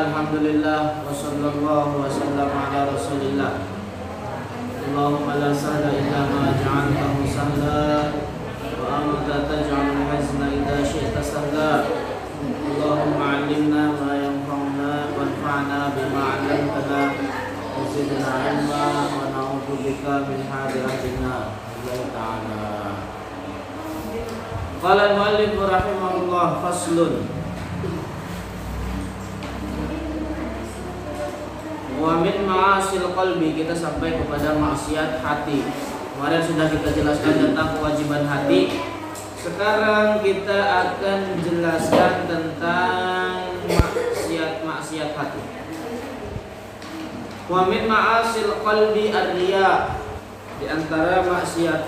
Bismillah, alhamdulillah, wa sallallahu wa sallam ala rasulillah. Allahumma la sahla illa ma ja'altahu sahla, wa anta taj'alul hazna idha syi'ta sahla. Allahumma 'allimna ma yanfa'una wanfa'na bima 'allamtana wa zidna 'ilma wa na'udzu bika min hadhihi nar. Allah ta'ala. Qala al-mu'allif rahimahullah, faslun. Wa min ma'asil qalbi, kita sampai kepada maksiat hati. Kemarin sudah kita jelaskan tentang kewajiban hati. Sekarang kita akan menjelaskan tentang maksiat hati. Wa min ma'asil qalbi ar-riya. Di antara maksiat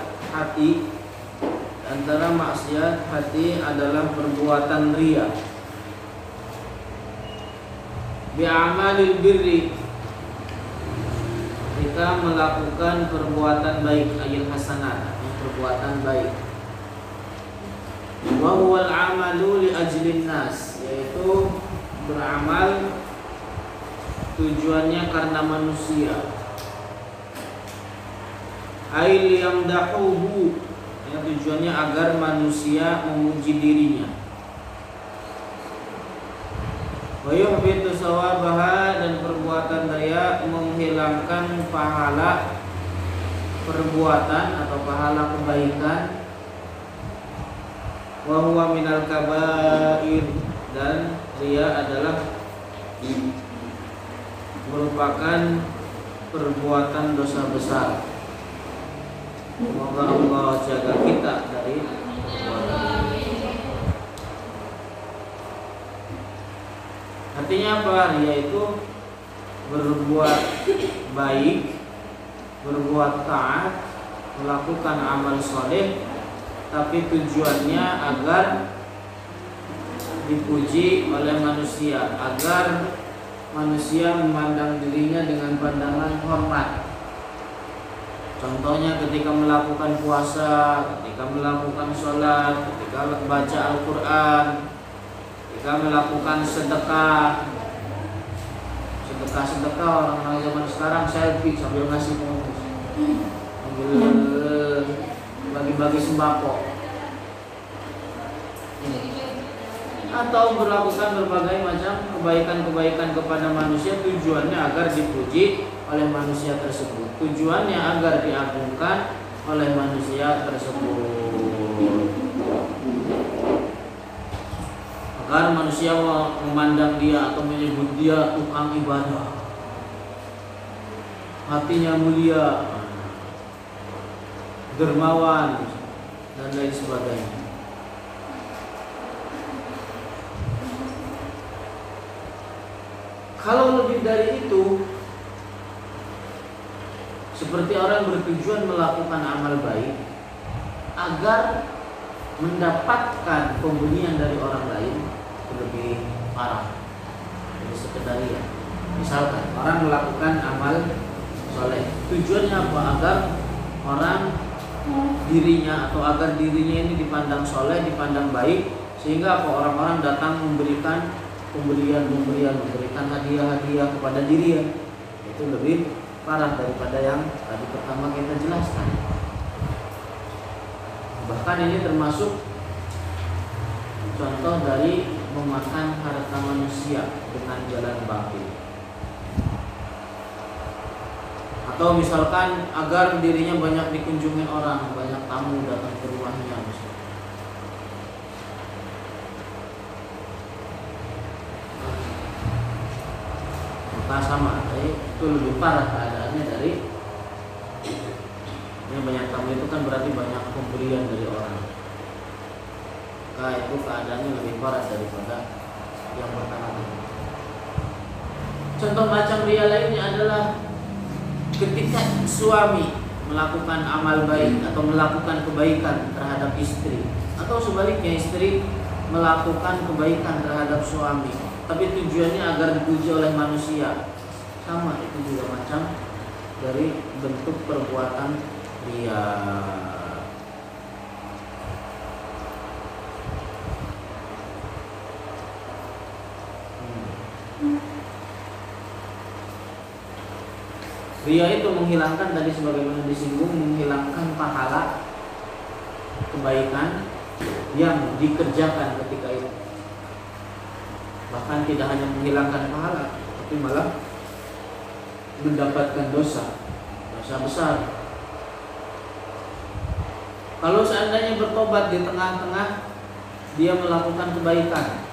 hati adalah perbuatan riya. Bi amalil birri, kita melakukan perbuatan baik, ayil hasanat, perbuatan baik. Wa huwal amalu li ajlin nas, yaitu beramal tujuannya karena manusia. Ail yamdahuhu, ya, tujuannya agar manusia memuji dirinya. Wa yuhbitu sawabaha, dan perbuatan riya menghilangkan pahala perbuatan atau pahala kebaikan. Wa huwa minal kabair, dan riya adalah merupakan perbuatan dosa besar. Semoga Allah jaga kita dari perbuatan. Artinya apa? Yaitu berbuat baik, berbuat taat, melakukan amal soleh, tapi tujuannya agar dipuji oleh manusia, agar manusia memandang dirinya dengan pandangan hormat. Contohnya ketika melakukan puasa, ketika melakukan sholat, ketika baca Al-Quran, ketika melakukan sedekah orang-orang zaman sekarang selfie sambil ngasih bonus, sambil bagi-bagi sembako, atau melakukan berbagai macam kebaikan-kebaikan kepada manusia, tujuannya agar dipuji oleh manusia tersebut, tujuannya agar diagungkan oleh manusia tersebut, agar manusia memandang dia atau menyebut dia tukang ibadah, hatinya mulia, dermawan, dan lain sebagainya. Kalau lebih dari itu, seperti orang bertujuan melakukan amal baik agar mendapatkan pemberian dari orang lain, itu lebih parah. Jadi sekedar ya. Misalkan orang melakukan amal soleh, tujuannya apa? Agar orang dirinya atau agar dirinya ini dipandang soleh, dipandang baik, sehingga apa? Orang-orang datang memberikan pemberian, memberikan hadiah-hadiah kepada dirinya. Itu lebih parah daripada yang tadi pertama kita jelaskan. Bahkan ini termasuk contoh dari memakan harta manusia dengan jalan batil. Atau misalkan agar dirinya banyak dikunjungi orang, banyak tamu datang ke rumahnya misalnya. Maka sama, itu lebih parah keadaannya dari yang banyak tamu. Itu kan berarti banyak pemberian dari orang. Maka itu keadaannya lebih parah daripada yang pertama. Contoh macam riya lainnya adalah ketika suami melakukan amal baik atau melakukan kebaikan terhadap istri, atau sebaliknya istri melakukan kebaikan terhadap suami, tapi tujuannya agar dipuji oleh manusia. Sama, itu juga macam dari bentuk perbuatan riya. Ria itu menghilangkan, tadi sebagaimana disinggung, menghilangkan pahala kebaikan yang dikerjakan ketika itu. Bahkan tidak hanya menghilangkan pahala, tapi malah mendapatkan dosa besar. Kalau seandainya bertobat di tengah-tengah dia melakukan kebaikan,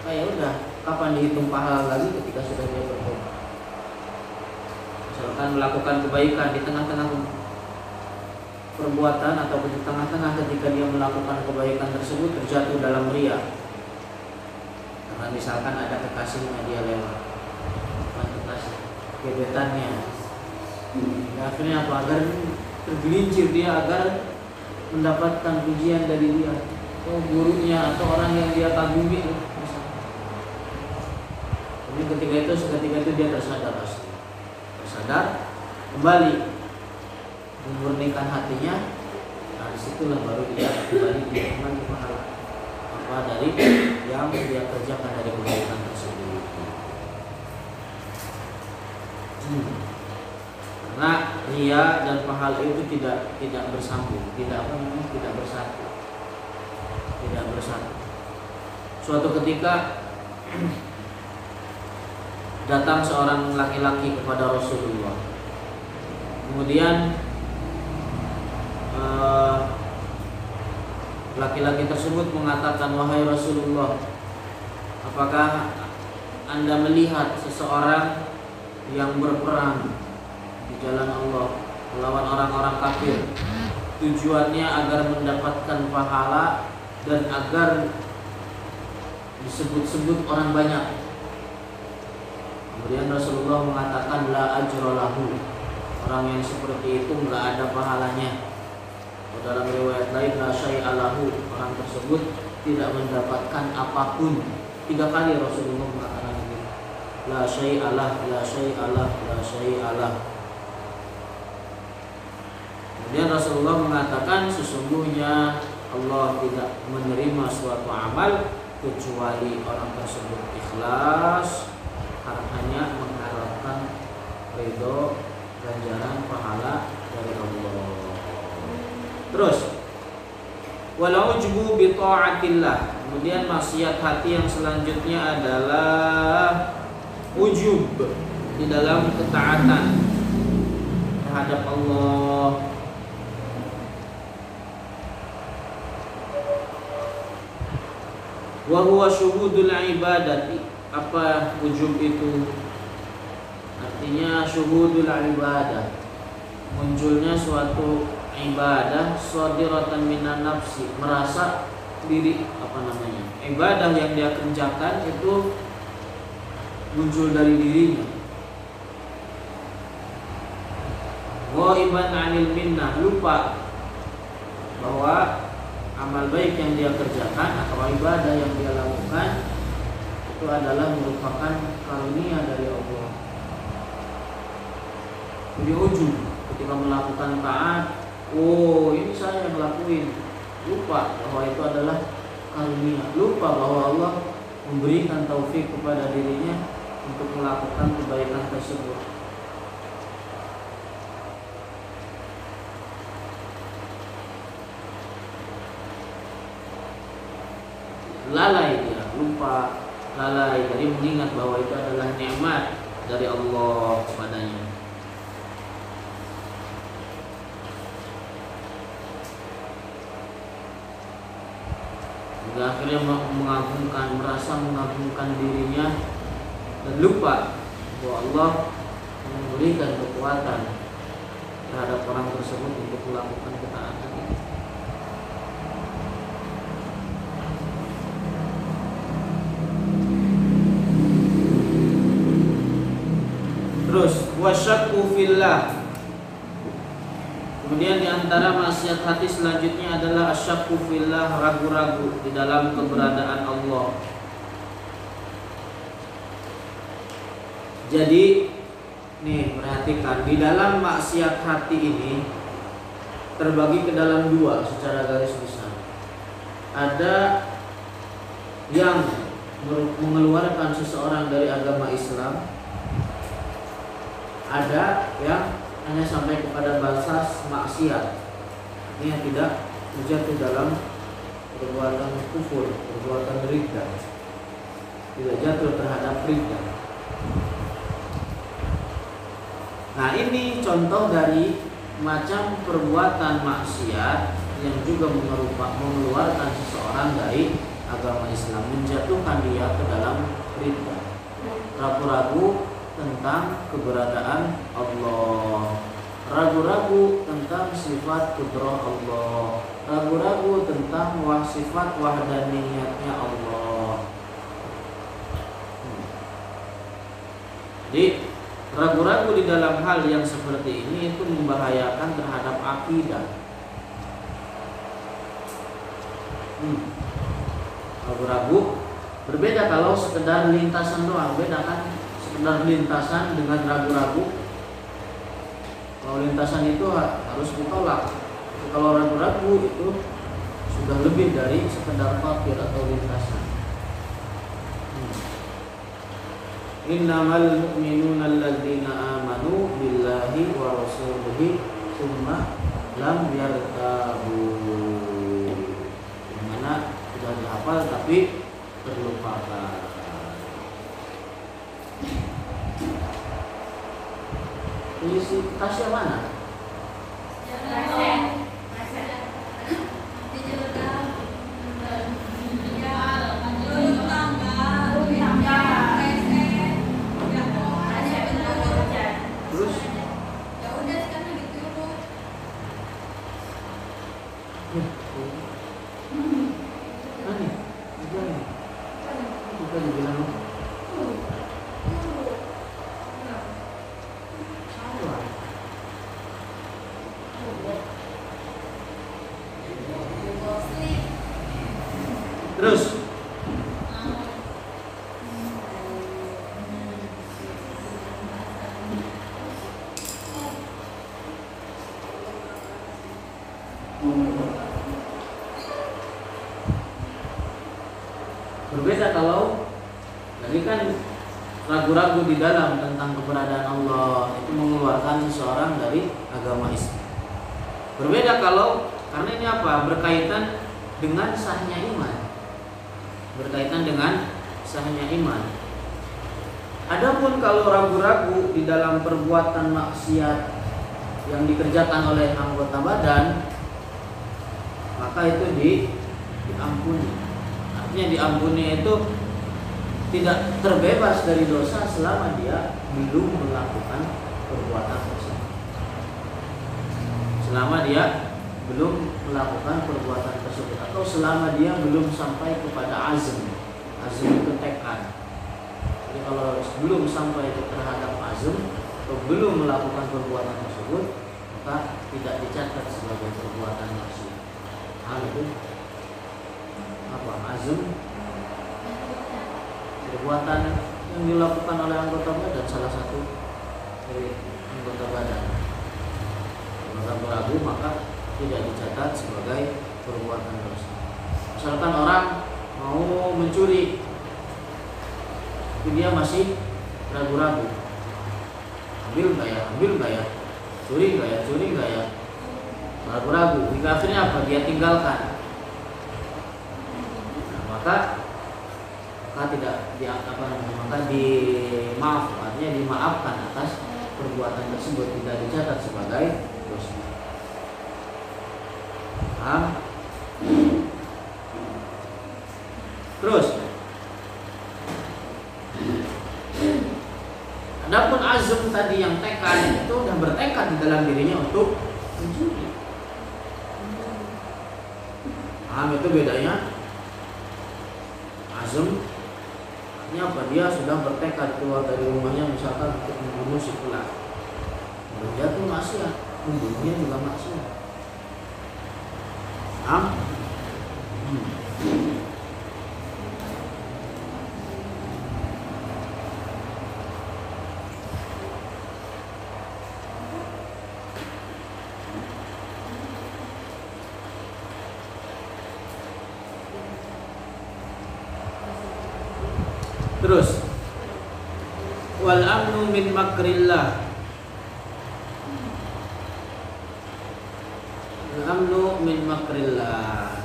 ya udah, kapan dihitung pahala lagi ketika sudah dia bertobat? Misalkan melakukan kebaikan di tengah-tengah perbuatan atau di tengah-tengah ketika dia melakukan kebaikan tersebut terjatuh dalam ria, karena misalkan ada kekasihnya dia lewat, bukan kekasih, gebetannya, akhirnya apa? Agar tergelincir dia, agar mendapatkan pujian dari dia, atau gurunya, atau orang yang dia kagumi. Jadi ketika itu dia tersadar kembali memurnikan hatinya. Nah disitulah baru dia kembali pahala apa dari yang dia kerjakan dari kebaikan tersebut. Karena ria dan pahala itu tidak bersambung, tidak bersatu. Suatu ketika datang seorang laki-laki kepada Rasulullah. Kemudian laki-laki tersebut mengatakan, "Wahai Rasulullah, apakah Anda melihat seseorang yang berperang di jalan Allah melawan orang-orang kafir, tujuannya agar mendapatkan pahala dan agar disebut-sebut orang banyak?" Kemudian Rasulullah mengatakan, "La ajra lahu." Orang yang seperti itu enggak ada pahalanya. Dalam riwayat lain, "La syai'a lahu." Orang tersebut tidak mendapatkan apapun. 3 kali Rasulullah mengatakan itu. La syai'a lah, la syai'a lah, la syai'a lah. Kemudian Rasulullah mengatakan, sesungguhnya Allah tidak menerima suatu amal kecuali orang tersebut ikhlas, hanya mengharapkan ridho, ganjaran, pahala dari Allah. Terus, walau ujbu bi ta'atillah. Kemudian maksiat hati yang selanjutnya adalah ujub di dalam ketaatan terhadap Allah. Wa huwa syuhudul ibadati. Apa ujub itu? Artinya syuhudul ibadah, munculnya suatu ibadah shadiratan minan nafsi, merasa diri ibadah yang dia kerjakan itu muncul dari dirinya. Ghaiban 'anil minnah, lupa bahwa amal baik yang dia kerjakan atau ibadah yang dia lakukan itu adalah merupakan karunia dari Allah. Jadi ujub ketika melakukan taat, oh ini saya yang ngelakuin, lupa bahwa itu adalah karunia, lupa bahwa Allah memberikan taufik kepada dirinya untuk melakukan kebaikan tersebut. Lalai dia, lupa, lalai dari mengingat bahwa itu adalah nikmat dari Allah kepadanya. Hingga akhirnya merasa mengagungkan dirinya dan lupa bahwa Allah memberikan kekuatan terhadap orang tersebut untuk melakukan ketaatan itu. Terus wasyakku fillah. Kemudian di antara maksiat hati selanjutnya adalah asyakku fillah, ragu-ragu di dalam keberadaan Allah. Jadi nih perhatikan, di dalam maksiat hati ini terbagi ke dalam 2 secara garis besar. Ada yang mengeluarkan seseorang dari agama Islam, ada yang hanya sampai kepada batas maksiat. Ini yang tidak jatuh dalam perbuatan kufur, perbuatan ridha, tidak jatuh terhadap ridha. Nah, ini contoh dari macam perbuatan maksiat yang juga mengeluarkan seseorang dari agama Islam, menjatuhkan dia ke dalam ridha. Ragu-ragu tentang keberadaan Allah, ragu-ragu tentang sifat kudrah Allah, ragu-ragu tentang sifat wahdaniyatnya Allah. Jadi ragu-ragu di dalam hal yang seperti ini itu membahayakan terhadap akidah. Ragu-ragu berbeda kalau sekedar lintasan doang, beda kan? Sekedar lintasan dengan ragu-ragu. Kalau lintasan itu harus ditolak. Kalau ragu-ragu itu sudah lebih dari sekedar fakir atau lintasan. Innamal mu'minuna alladzina amanu billahi wa rasulihi tsumma lam yartabu. Dimana sudah dihafal tapi terlupakan. Isi tasnya mana? Terus? Ya udah sekarang diturut. Mana? Bukan dibilang. Terus berbeda kalau tadi kan ragu-ragu di dalam tentang keberadaan Allah itu mengeluarkan seseorang dari agama Islam. Berbeda kalau karena ini apa? Berkaitan dengan sahnya iman. Berkaitan dengan sahnya iman. Adapun kalau ragu-ragu di dalam perbuatan maksiat yang dikerjakan oleh anggota badan, maka itu diampuni. Artinya diampuni itu tidak terbebas dari dosa selama dia belum melakukan perbuatan tersebut. Selama dia belum melakukan perbuatan tersebut atau selama dia belum sampai kepada azm itu tekad. Jadi kalau belum sampai terhadap azm atau belum melakukan perbuatan tersebut, maka tidak dicatat sebagai perbuatan maksiat. Hal itu apa? Azm, perbuatan yang dilakukan oleh anggota badan, salah satu dari anggota badan. Kalau ragu-ragu maka tidak dicatat sebagai perbuatan dosa. Misalkan orang mau mencuri, tapi dia masih ragu-ragu, ambil nggak ya, curi nggak ya, ragu-ragu. Jika akhirnya apa? Dia tinggalkan. Nah, maka tidak artinya dimaafkan atas perbuatan tersebut, tidak dicatat sebagai dosa. Terus adapun azm tadi yang tekad itu sudah bertekad di dalam dirinya untuk mencuri. Itu bedanya. Azm artinya apa? Dia sudah bertekad keluar dari rumahnya misalkan untuk membunuh si pelaku. Dia itu maksiat, membunuhnya juga maksiat. Terus wal amnu min makrillah Al-amnu min makrillah.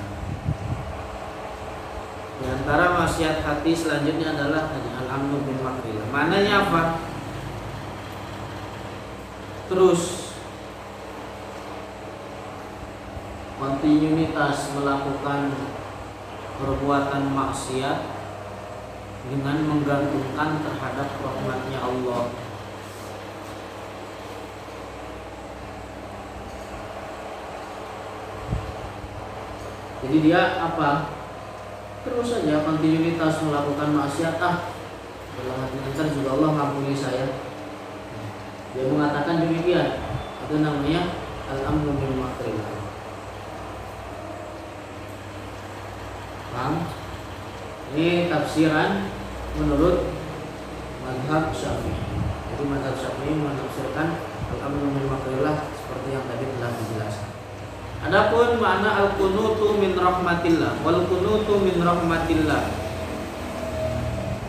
Di antara wasiat hati selanjutnya adalah al-amnu min makrillah. Maknanya apa? Terus kontinuitas melakukan perbuatan maksiat dengan menggantungkan terhadap rahmatnya Allah. Jadi dia apa? Terus saja kontinuitas melakukan maksiat. Dalam hati nanti juga Allah mengampuni saya. Dia mengatakan demikian. Itu namanya al-amnu min makrillah. Paham? Ini tafsiran menurut mazhab Syafi'i. Jadi mazhab Syafi'i menafsirkan al-amnu min makrillah seperti yang tadi telah dijelaskan. Adapun makna al-qunutu min rahmatillah, wal qunutu min rahmatillah.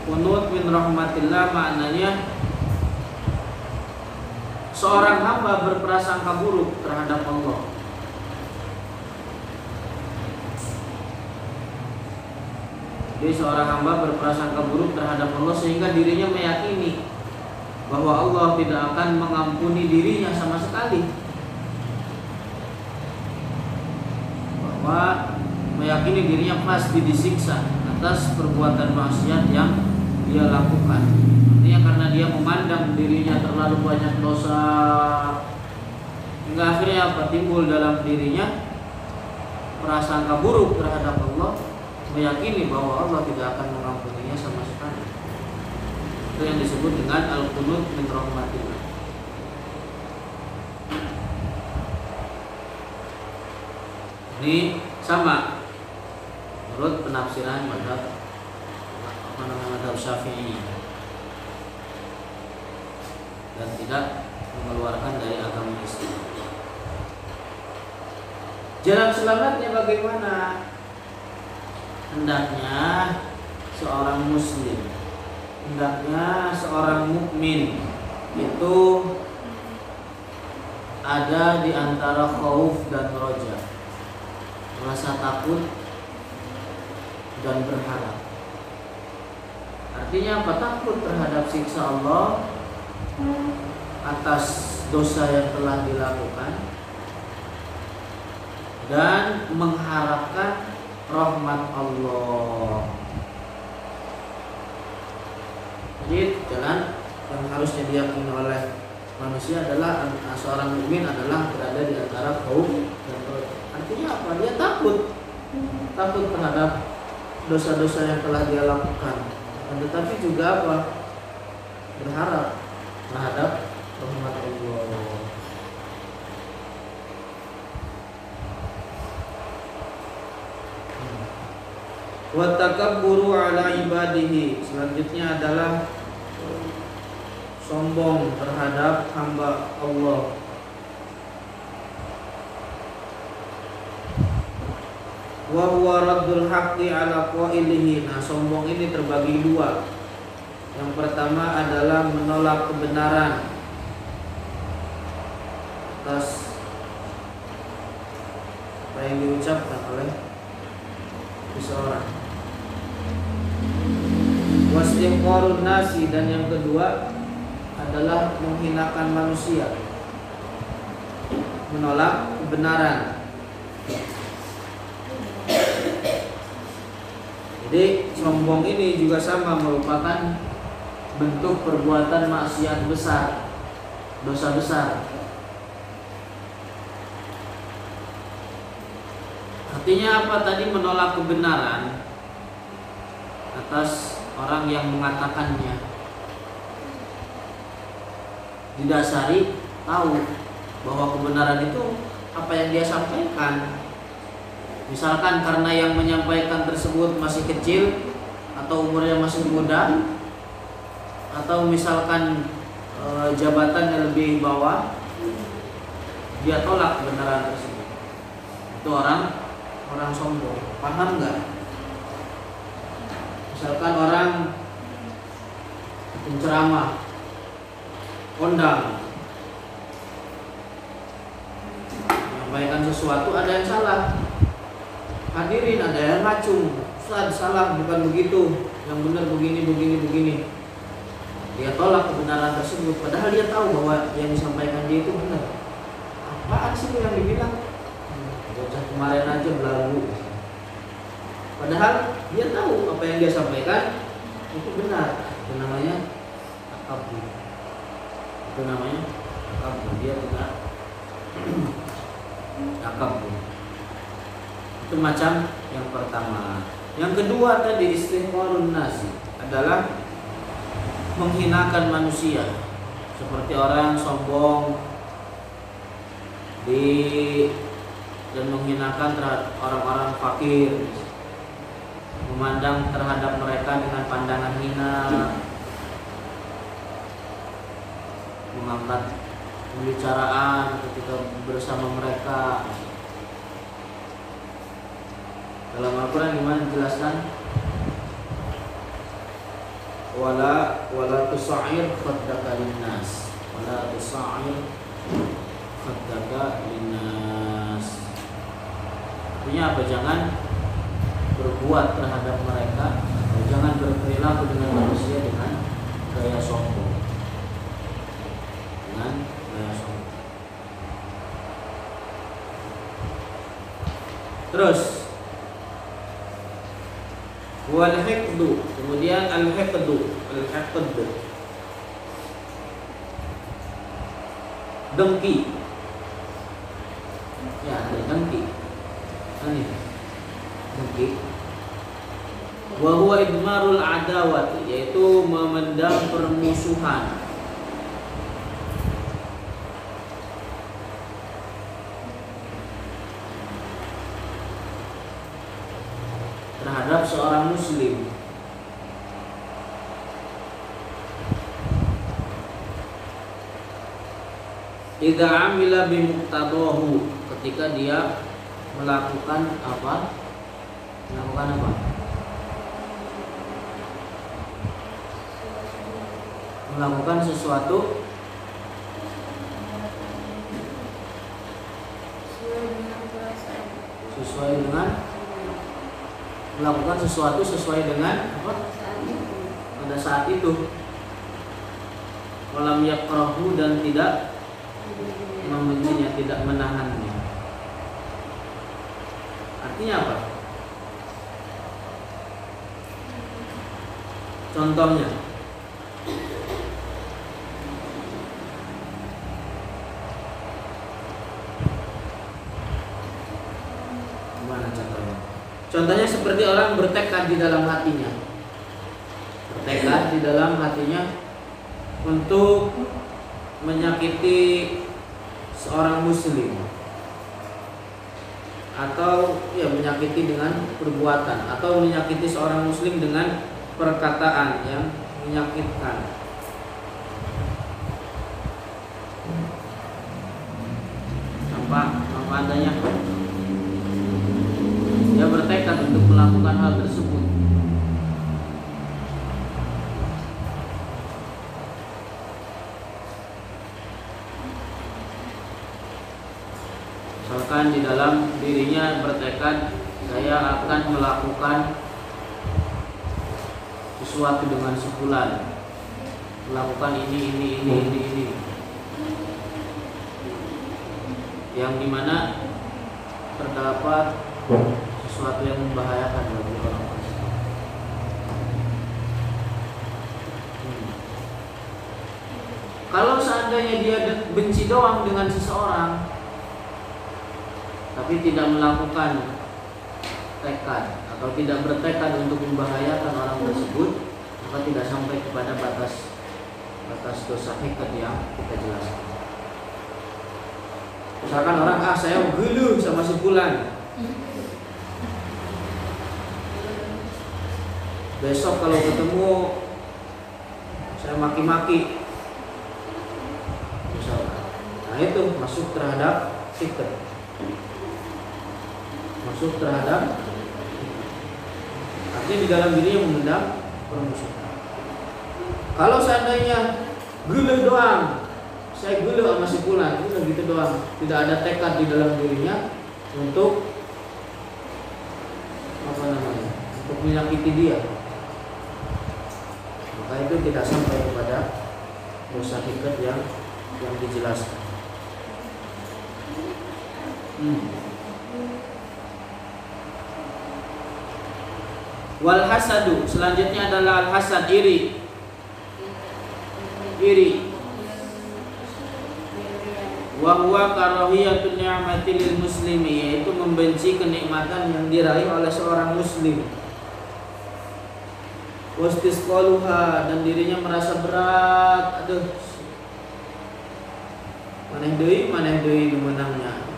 Qunut min rahmatillah maknanya seorang hamba berprasangka buruk terhadap Allah. Jadi seorang hamba berprasangka buruk terhadap Allah sehingga dirinya meyakini bahwa Allah tidak akan mengampuni dirinya sama sekali. Bahwa meyakini dirinya pasti disiksa atas perbuatan maksiat yang dia lakukan. Artinya karena dia memandang dirinya terlalu banyak dosa, hingga akhirnya apa? Timbul dalam dirinya prasangka buruk terhadap Allah, meyakini bahwa Allah tidak akan mengampuninya sama sekali. Itu yang disebut dengan al-qunut min rahmatillah. Ini sama menurut penafsiran mazhab Syafi'i dan tidak mengeluarkan dari agama Islam. Jalan selamatnya bagaimana? Hendaknya seorang muslim, hendaknya seorang mukmin itu ada di antara khauf dan roja, merasa takut dan berharap. Artinya apa? Takut terhadap siksa Allah atas dosa yang telah dilakukan dan mengharapkan rahmat Allah. Jadi jalan yang harusnya diyakini oleh manusia adalah seorang mukmin adalah berada di antara khauf dan roja. Artinya apa? Dia takut terhadap dosa-dosa yang telah dia lakukan, tetapi juga apa? Berharap terhadap rahmat Allah. Wa takabburu ala ibadihi. Selanjutnya adalah sombong terhadap hamba Allah. Wa huwa raddul haqqi ala qailihi. Nah, sombong ini terbagi dua. Yang pertama adalah menolak kebenaran atas apa yang diucapkan oleh seseorang. Wasihqarun nasi, dan yang kedua adalah menghinakan manusia, menolak kebenaran. Jadi sombong ini juga sama merupakan bentuk perbuatan maksiat besar, dosa besar. Artinya apa tadi? Menolak kebenaran atas orang yang mengatakannya, didasari tahu bahwa kebenaran itu apa yang dia sampaikan. Misalkan karena yang menyampaikan tersebut masih kecil atau umurnya masih muda, atau misalkan jabatannya lebih bawah, dia tolak kebenaran tersebut. Itu orang sombong. Paham nggak? Misalkan orang penceramah, kondang, yang Sampaikan sesuatu ada yang salah. Hadirin ada yang ngacung. Ustaz salah, bukan begitu. Yang benar begini. Dia tolak kebenaran tersebut. Padahal dia tahu bahwa yang disampaikan dia itu benar. Apaan sih yang dibilang? Bocah kemarin aja belagu. Padahal dia tahu apa yang dia sampaikan itu benar. Itu namanya takabur. Dia benar. Takabur. Itu macam yang pertama. Yang kedua tadi istihqarun nasi adalah menghinakan manusia, seperti orang yang sombong dan menghinakan terhadap orang-orang fakir, memandang terhadap mereka dengan pandangan hina, mengangkat pembicaraan ketika bersama mereka. Dalam Al-Quran gimana dijelaskan? Wala tusa'ir khaddaka linnas. Wala tusa'ir khaddaka linnas. Artinya apa? Jangan berbuat terhadap mereka, atau jangan berperilaku dengan manusia dengan gaya sombong. Terus wal hiqdu, kemudian al hiqdu, dengki. Ya, ada dengki. Ini dengki. Wa huwa idmarul adawati, yaitu memendam permusuhan. Terhadap seorang muslim. Idza amila bimuqtadahu, ketika dia melakukan apa? Melakukan sesuatu sesuai dengan apa? Pada saat itu. Walam yakrahu, dan tidak membencinya, tidak menahannya. Artinya apa? Contohnya, gimana contohnya? Contohnya seperti orang bertekad di dalam hatinya. Bertekad di dalam hatinya untuk menyakiti seorang muslim, atau ya menyakiti dengan perbuatan, atau menyakiti seorang muslim dengan perkataan yang menyakitkan. Apa adanya. Dia bertekad untuk melakukan hal tersebut. Misalkan di dalam dirinya bertekad, saya akan melakukan sesuatu dengan sebulan, melakukan ini, yang dimana terdapat sesuatu yang membahayakan bagi orang tersebut. Kalau seandainya dia benci doang dengan seseorang, tapi tidak melakukan tekad atau tidak bertekad untuk membahayakan orang tersebut, maka tidak sampai kepada batas dosa hikad yang kita jelaskan. Misalkan orang, saya geluh sama si fulan, besok kalau ketemu saya maki-maki, misalkan. Nah itu masuk terhadap hikad. Artinya di dalam dirinya memendam permusuhan. Kalau seandainya geluh doang, saya gulu sama si fulan, udah gitu doang. Tidak ada tekad di dalam dirinya untuk apa namanya? Untuk menyakiti dia. Maka itu tidak sampai kepada dosa hikat yang dijelaskan. Wal hasadu, selanjutnya adalah al hasad, iri. Wa huwa karahiyatun ni'mati lil muslimi, yaitu membenci kenikmatan yang diraih oleh seorang muslim. Wastisqaluha, dan dirinya merasa berat. Aduh, maneh deui menangnya.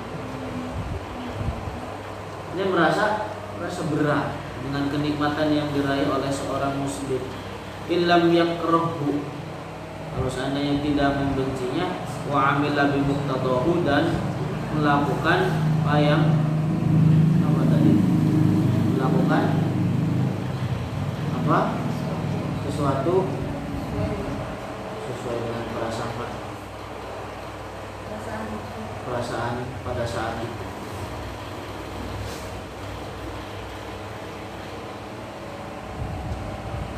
Dia merasa berat dengan kenikmatan yang diraih oleh seorang muslim. Illam yakrahu, kalau seandainya tidak membencinya, wa amila bi muqtadahu, dan melakukan apa yang melakukan apa sesuatu sesuai dengan perasaan pada saat itu.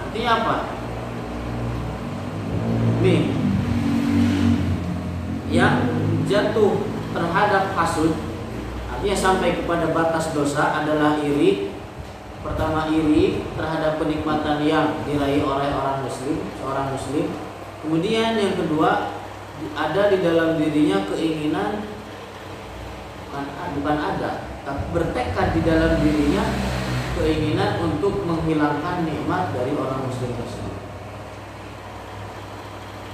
Artinya apa? Nih, yang jatuh terhadap hasud, artinya sampai kepada batas dosa, adalah iri. Pertama, iri terhadap kenikmatan yang diraih oleh seorang muslim. Kemudian yang kedua, ada di dalam dirinya keinginan, bukan ada, tapi bertekad di dalam dirinya keinginan untuk menghilangkan nikmat dari orang muslim tersebut.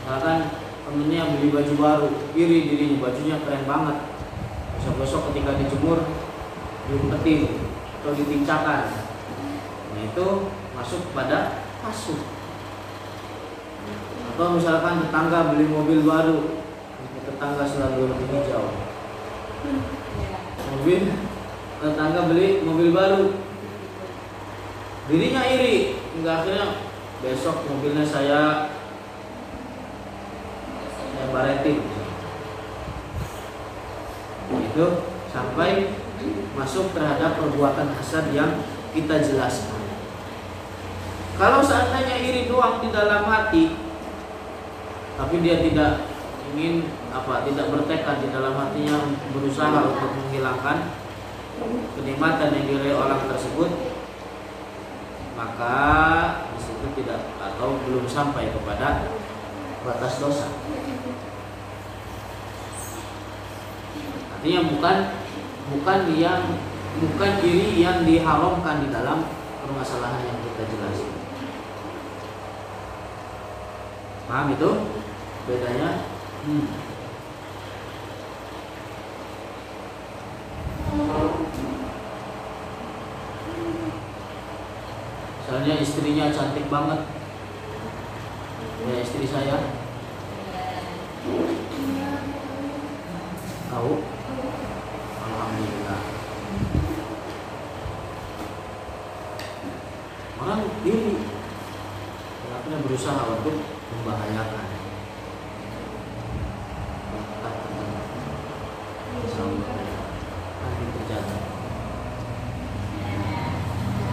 Misalkan temennya beli baju baru, iri dirinya, bajunya keren banget. Besok-besok ketika dijemur, diumpetin atau ditincakan, nah itu masuk pada hasud. Atau misalkan tetangga beli mobil baru, tetangga selalu lebih hijau. Tetangga beli mobil baru, dirinya iri, hingga akhirnya besok mobilnya saya baretin. Itu sampai masuk terhadap perbuatan hasad yang kita jelaskan. Kalau seandainya iri doang di dalam hati, tapi dia tidak ingin tidak bertekad di dalam hatinya berusaha untuk menghilangkan kenikmatan yang diraih orang tersebut, maka disitu tidak atau belum sampai kepada batas dosa. Artinya bukan iri yang diharamkan di dalam permasalahan yang kita jelaskan. Paham itu bedanya? Misalnya istrinya cantik banget, ya istri saya tahu, alhamdulillah. Orang diri akhirnya berusaha untuk membahayakan.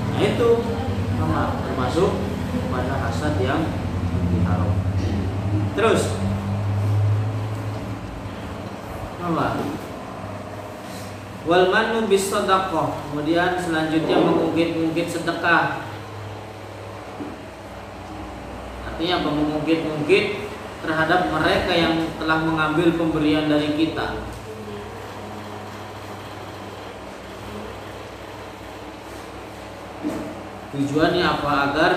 Nah itu termasuk pada hasad yang diharamkan. Terus wal mannu bis shadaqah, kemudian selanjutnya mengungkit-ungkit sedekah. Artinya mengungkit-ungkit terhadap mereka yang telah mengambil pemberian dari kita. Tujuannya apa? Agar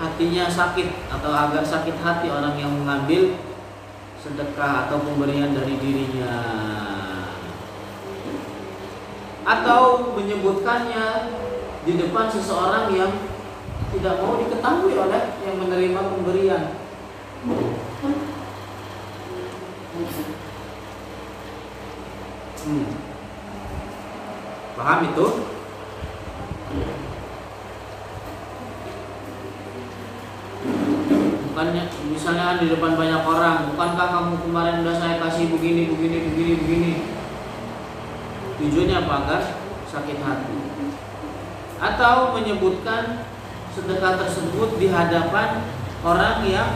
hatinya sakit, atau agar sakit hati orang yang mengambil sedekah atau pemberian dari dirinya, atau menyebutkannya di depan seseorang yang tidak mau diketahui oleh yang menerima pemberian. Paham itu? Bukannya misalnya di depan banyak orang, bukankah kamu kemarin udah saya kasih begini. Tujuannya apa? Agar sakit hati. Atau menyebutkan sedekah tersebut di hadapan orang yang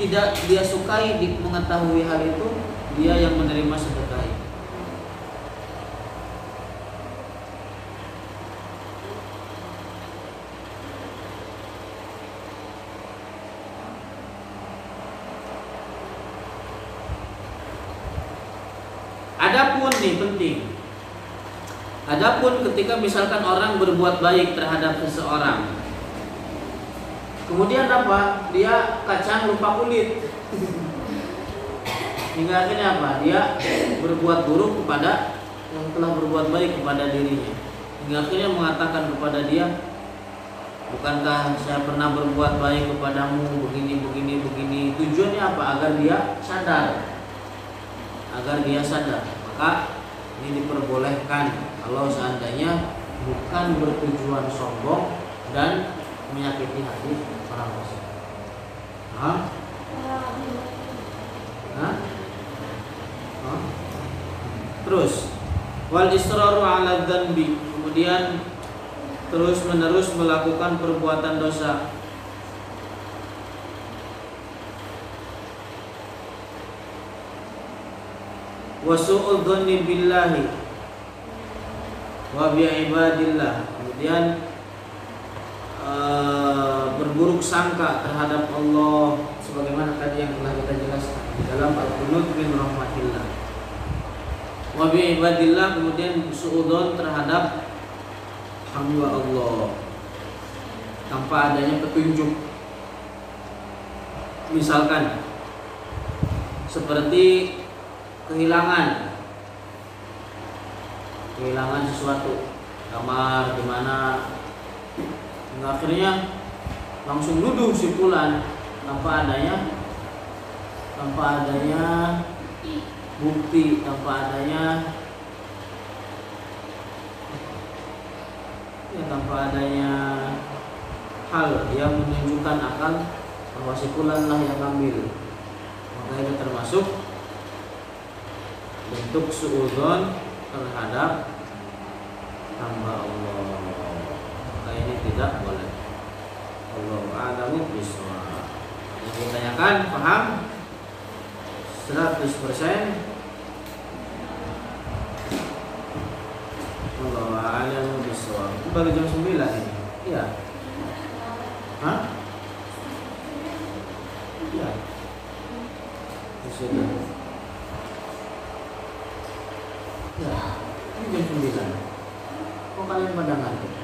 tidak dia sukai, mengetahui hal itu, dia yang menerima sedekah itu. Adapun nih penting. Adapun ketika misalkan orang berbuat baik terhadap seseorang, kemudian apa? Dia kacang lupa kulit. Hingga akhirnya apa? Dia berbuat buruk kepada yang telah berbuat baik kepada dirinya. Hingga akhirnya mengatakan kepada dia, bukankah saya pernah berbuat baik kepadamu begini. Tujuannya apa? Agar dia sadar. Maka ini diperbolehkan kalau seandainya bukan bertujuan sombong dan menyakiti hati orang tersebut. Terus wal israru ala dzanbi, kemudian terus menerus melakukan perbuatan dosa. Wa su'udz dzanni billahi wa bi ibadillah, kemudian berburuk sangka terhadap Allah, sebagaimana tadi yang telah kita jelaskan di dalam al-qunut min rahmatillah. Wa bi ibadillah, kemudian suudzon terhadap hamba Allah tanpa adanya petunjuk. Misalkan seperti kehilangan sesuatu, kamar gimana, akhirnya langsung nuduh si fulan tanpa adanya bukti, tanpa adanya hal yang menunjukkan akan bahwa si fulan lah yang ngambil. Maka itu termasuk bentuk suudzon terhadap hamba Allah. Maka ini tidak boleh. Allahu a'lamu bishawab. Yang ditanyakan paham 100%. Allahu a'lamu bishawab. Itu baru jam 9 ini. Iya. Hah? Iya. Sudah. Ya, ini jam 9. Kok kalian pada ngantuk?